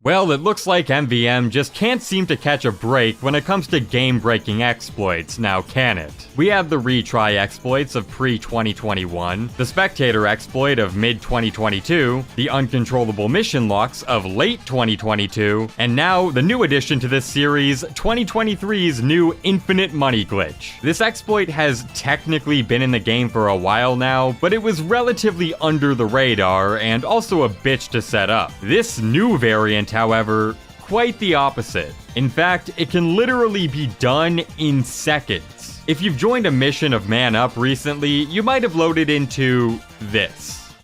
Well, it looks like MvM just can't seem to catch a break when it comes to game-breaking exploits, now can it? We have the retry exploits of pre-2021, the spectator exploit of mid-2022, the uncontrollable mission locks of late 2022, and now the new addition to this series, 2023's new infinite money glitch. This exploit has technically been in the game for a while now, but it was relatively under the radar and also a bitch to set up. This new variant, however, quite the opposite. In fact, it can literally be done in seconds. If you've joined a mission of Man Up recently, you might have loaded into this.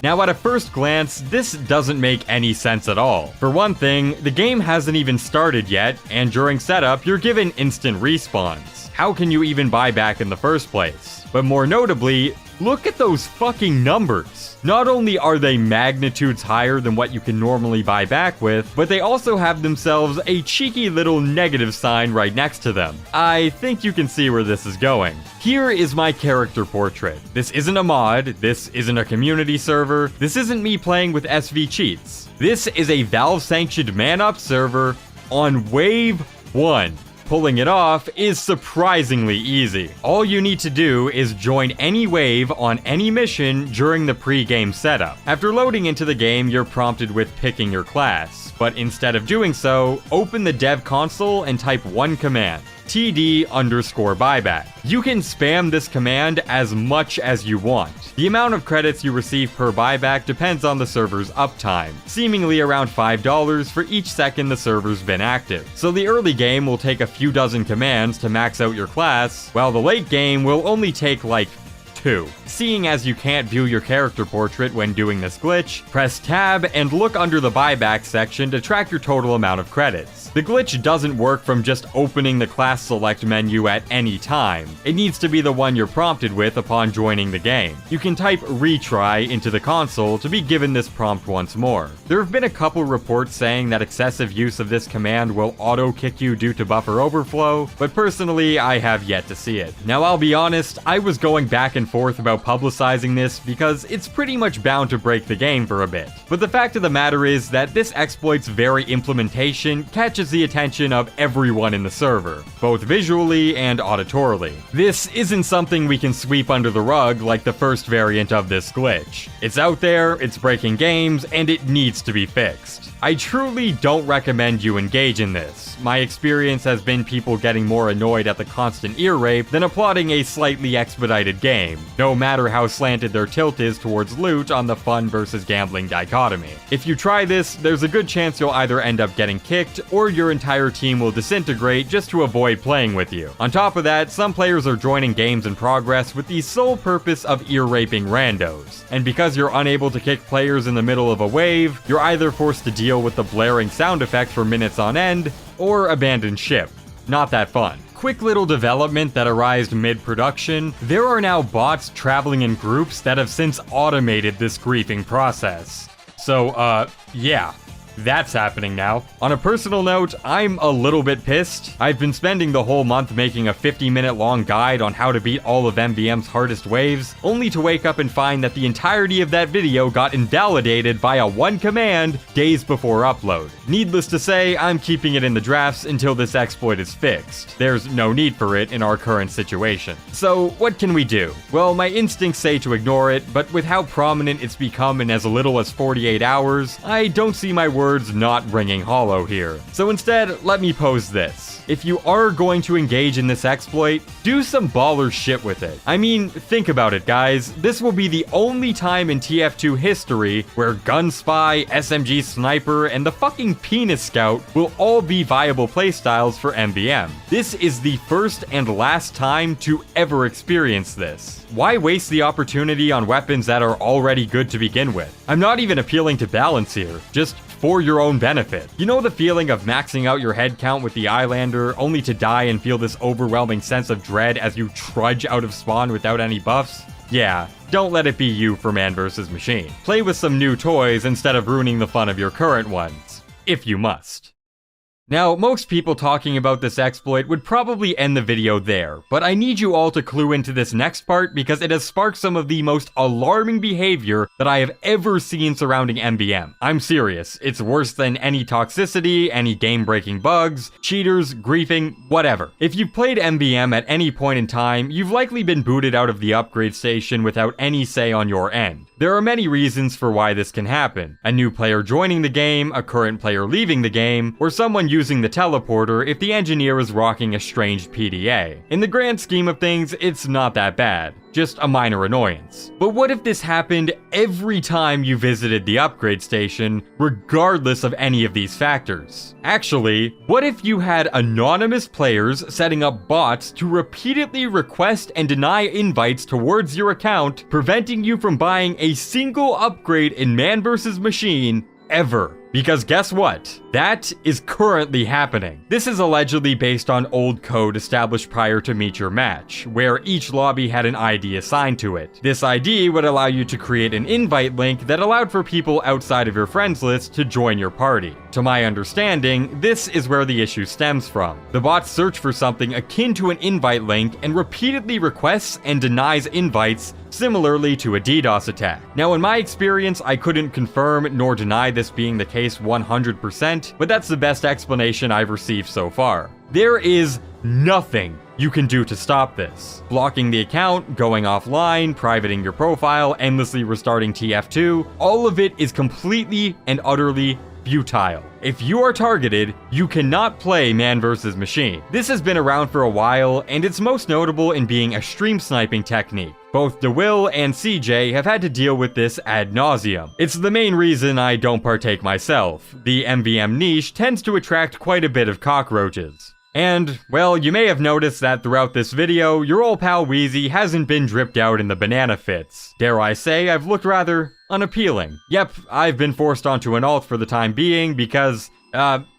Now, at a first glance, this doesn't make any sense at all. For one thing, the game hasn't even started yet, and during setup, you're given instant respawns. How can you even buy back in the first place? But more notably, look at those fucking numbers. Not only are they magnitudes higher than what you can normally buy back with, but they also have themselves a cheeky little negative sign right next to them. I think you can see where this is going. Here is my character portrait. This isn't a mod, this isn't a community server, this isn't me playing with SV cheats. This is a Valve-sanctioned man-up server on Wave 1. Pulling it off is surprisingly easy. All you need to do is join any wave on any mission during the pre-game setup. After loading into the game, you're prompted with picking your class, but instead of doing so, open the dev console and type one command: TD_buyback. You can spam this command as much as you want. The amount of credits you receive per buyback depends on the server's uptime, seemingly around $5 for each second the server's been active. So the early game will take a few dozen commands to max out your class, while the late game will only take like 2. Seeing as you can't view your character portrait when doing this glitch, press tab and look under the buyback section to track your total amount of credits. The glitch doesn't work from just opening the class select menu at any time. It needs to be the one you're prompted with upon joining the game. You can type retry into the console to be given this prompt once more. There have been a couple reports saying that excessive use of this command will auto-kick you due to buffer overflow, but personally I have yet to see it. Now I'll be honest, I was going back and forth about publicizing this because it's pretty much bound to break the game for a bit. But the fact of the matter is that this exploit's very implementation catches the attention of everyone in the server, both visually and auditorily. This isn't something we can sweep under the rug like the first variant of this glitch. It's out there, it's breaking games, and it needs to be fixed. I truly don't recommend you engage in this. My experience has been people getting more annoyed at the constant ear rape than applauding a slightly expedited game, no matter how slanted their tilt is towards loot on the fun versus gambling dichotomy. If you try this, there's a good chance you'll either end up getting kicked or your entire team will disintegrate just to avoid playing with you. On top of that, some players are joining games in progress with the sole purpose of ear-raping randos. And because you're unable to kick players in the middle of a wave, you're either forced to deal with the blaring sound effect for minutes on end, or abandon ship. Not that fun. Quick little development that arose mid-production, there are now bots traveling in groups that have since automated this griefing process. So, yeah. That's happening now. On a personal note, I'm a little bit pissed. I've been spending the whole month making a 50-minute long guide on how to beat all of MvM's hardest waves, only to wake up and find that the entirety of that video got invalidated via one command days before upload. Needless to say, I'm keeping it in the drafts until this exploit is fixed. There's no need for it in our current situation. So, what can we do? Well, my instincts say to ignore it, but with how prominent it's become in as little as 48 hours, I don't see my words not ringing hollow here. So instead, let me pose this. If you are going to engage in this exploit, do some baller shit with it. I mean, think about it, guys. This will be the only time in TF2 history where Gun Spy, SMG Sniper, and the fucking Penis Scout will all be viable playstyles for MvM. This is the first and last time to ever experience this. Why waste the opportunity on weapons that are already good to begin with? I'm not even appealing to balance here, just for your own benefit. You know the feeling of maxing out your head count with the Eyelander only to die and feel this overwhelming sense of dread as you trudge out of spawn without any buffs? Yeah, don't let it be you for Man vs. Machine. Play with some new toys instead of ruining the fun of your current ones, if you must. Now, most people talking about this exploit would probably end the video there, but I need you all to clue into this next part because it has sparked some of the most alarming behavior that I have ever seen surrounding MvM. I'm serious, it's worse than any toxicity, any game-breaking bugs, cheaters, griefing, whatever. If you've played MvM at any point in time, you've likely been booted out of the upgrade station without any say on your end. There are many reasons for why this can happen. A new player joining the game, a current player leaving the game, or someone using the teleporter if the engineer is rocking a strange PDA. In the grand scheme of things, it's not that bad. Just a minor annoyance. But what if this happened every time you visited the upgrade station, regardless of any of these factors? Actually, what if you had anonymous players setting up bots to repeatedly request and deny invites towards your account, preventing you from buying a single upgrade in Man vs. Machine ever? Because guess what? That is currently happening. This is allegedly based on old code established prior to Meet Your Match, where each lobby had an ID assigned to it. This ID would allow you to create an invite link that allowed for people outside of your friends list to join your party. To my understanding, this is where the issue stems from. The bots search for something akin to an invite link and repeatedly requests and denies invites similarly to a DDoS attack. Now, in my experience, I couldn't confirm nor deny this being the case 100%, but that's the best explanation I've received so far. There is nothing you can do to stop this. Blocking the account, going offline, privating your profile, endlessly restarting TF2, all of it is completely and utterly futile. If you are targeted, you cannot play Man vs. Machine. This has been around for a while, and it's most notable in being a stream sniping technique. Both Dewill and CJ have had to deal with this ad nauseum. It's the main reason I don't partake myself. The MvM niche tends to attract quite a bit of cockroaches. And, well, you may have noticed that throughout this video, your old pal Wheezy hasn't been dripped out in the banana fits. Dare I say, I've looked rather unappealing. Yep, I've been forced onto an alt for the time being because,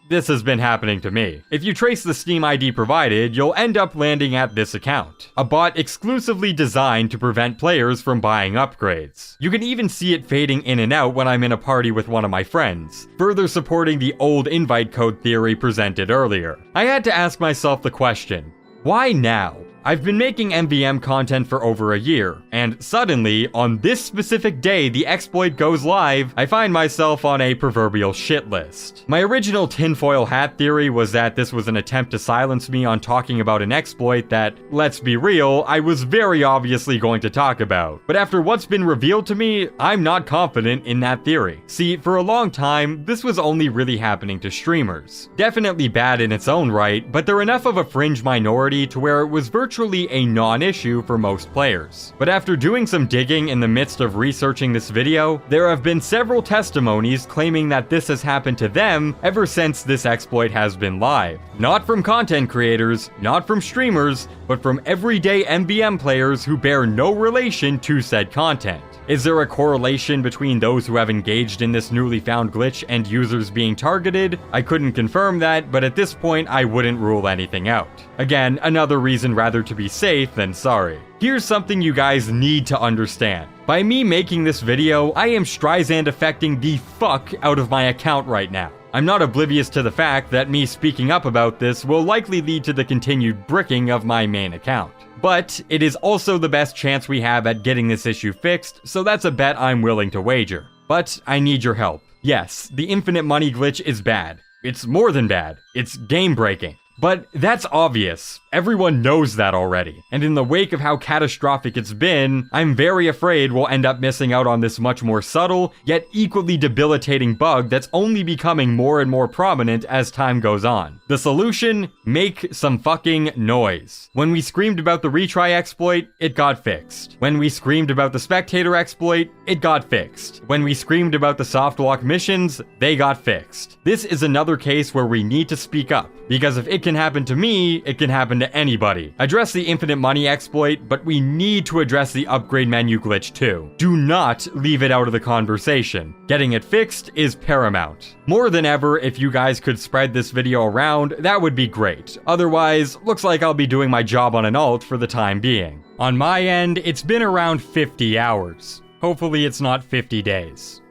this has been happening to me. If you trace the Steam ID provided, you'll end up landing at this account. A bot exclusively designed to prevent players from buying upgrades. You can even see it fading in and out when I'm in a party with one of my friends, further supporting the old invite code theory presented earlier. I had to ask myself the question, why now? I've been making MvM content for over a year, and suddenly, on this specific day the exploit goes live, I find myself on a proverbial shit list. My original tinfoil hat theory was that this was an attempt to silence me on talking about an exploit that, let's be real, I was very obviously going to talk about. But after what's been revealed to me, I'm not confident in that theory. See, for a long time, this was only really happening to streamers. Definitely bad in its own right, but they're enough of a fringe minority to where it was virtually a non-issue for most players. But after doing some digging in the midst of researching this video, there have been several testimonies claiming that this has happened to them ever since this exploit has been live. Not from content creators, not from streamers, but from everyday MvM players who bear no relation to said content. Is there a correlation between those who have engaged in this newly found glitch and users being targeted? I couldn't confirm that, but at this point I wouldn't rule anything out. Again, another reason rather to be safe than sorry. Here's something you guys need to understand. By me making this video, I am Streisand affecting the fuck out of my account right now. I'm not oblivious to the fact that me speaking up about this will likely lead to the continued bricking of my main account. But it is also the best chance we have at getting this issue fixed, so that's a bet I'm willing to wager. But I need your help. Yes, the infinite money glitch is bad. It's more than bad. It's game-breaking. But that's obvious. Everyone knows that already. And in the wake of how catastrophic it's been, I'm very afraid we'll end up missing out on this much more subtle, yet equally debilitating bug that's only becoming more and more prominent as time goes on. The solution? Make some fucking noise. When we screamed about the retry exploit, it got fixed. When we screamed about the spectator exploit, it got fixed. When we screamed about the soft lock missions, they got fixed. This is another case where we need to speak up, because if it can happen to me, it can happen to anybody. Address the infinite money exploit, but we need to address the upgrade menu glitch too. Do not leave it out of the conversation. Getting it fixed is paramount. More than ever, if you guys could spread this video around, that would be great. Otherwise, looks like I'll be doing my job on an alt for the time being. On my end, it's been around 50 hours. Hopefully it's not 50 days.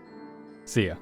See ya.